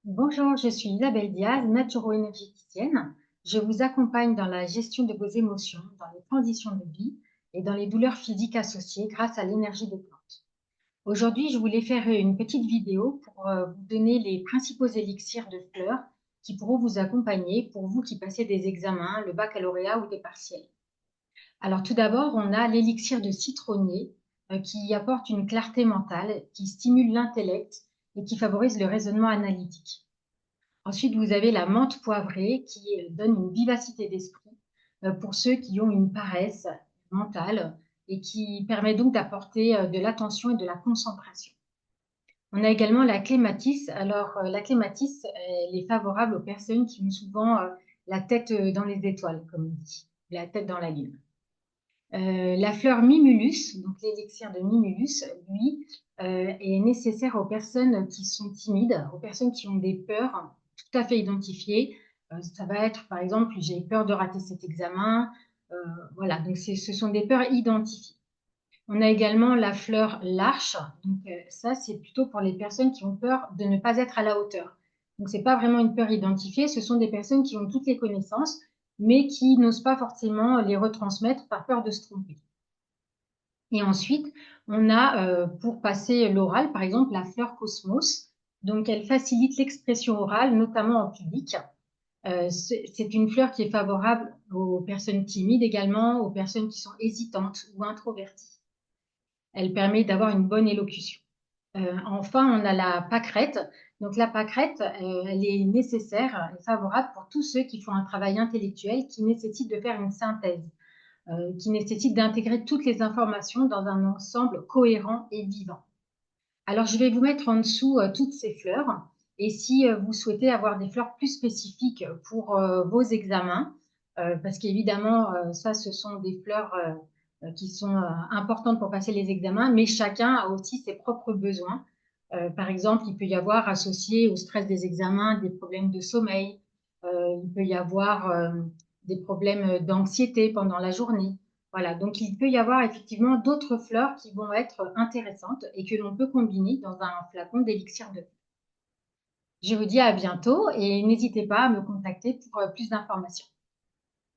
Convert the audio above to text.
Bonjour, je suis Isabelle Diaz, naturo-énergéticienne. Je vous accompagne dans la gestion de vos émotions, dans les transitions de vie et dans les douleurs physiques associées grâce à l'énergie des plantes. Aujourd'hui, je voulais faire une petite vidéo pour vous donner les principaux élixirs de fleurs qui pourront vous accompagner pour vous qui passez des examens, le baccalauréat ou des partiels. Alors tout d'abord, on a l'élixir de citronnier qui apporte une clarté mentale, qui stimule l'intellect et qui favorise le raisonnement analytique. Ensuite, vous avez la menthe poivrée qui donne une vivacité d'esprit pour ceux qui ont une paresse mentale et qui permet donc d'apporter de l'attention et de la concentration. On a également la clématisse. Alors, la clématisse, elle est favorable aux personnes qui ont souvent la tête dans les étoiles, comme on dit, la tête dans la lune. La fleur Mimulus, donc l'élixir de Mimulus, lui, est nécessaire aux personnes qui sont timides, aux personnes qui ont des peurs tout à fait identifiées. Ça va être, par exemple, j'ai peur de rater cet examen. Euh, voilà, donc ce sont des peurs identifiées. On a également la fleur Larche. Donc ça, c'est plutôt pour les personnes qui ont peur de ne pas être à la hauteur. Donc c'est pas vraiment une peur identifiée, ce sont des personnes qui ont toutes les connaissances, mais qui n'osent pas forcément les retransmettre par peur de se tromper. Et ensuite, on a, pour passer l'oral, par exemple, la fleur Cosmos. Donc, elle facilite l'expression orale, notamment en public. C'est une fleur qui est favorable aux personnes timides également, aux personnes qui sont hésitantes ou introverties. Elle permet d'avoir une bonne élocution. Enfin, on a la pâquerette. Donc, la pâquerette, elle est nécessaire et favorable pour tous ceux qui font un travail intellectuel qui nécessite de faire une synthèse, qui nécessite d'intégrer toutes les informations dans un ensemble cohérent et vivant. Alors, je vais vous mettre en dessous toutes ces fleurs. Et si vous souhaitez avoir des fleurs plus spécifiques pour vos examens, parce qu'évidemment, ça, ce sont des fleurs qui sont importantes pour passer les examens, mais chacun a aussi ses propres besoins. Par exemple, il peut y avoir associé au stress des examens des problèmes de sommeil. Il peut y avoir des problèmes d'anxiété pendant la journée. Voilà, donc il peut y avoir effectivement d'autres fleurs qui vont être intéressantes et que l'on peut combiner dans un flacon d'élixir de vie. Je vous dis à bientôt et n'hésitez pas à me contacter pour plus d'informations.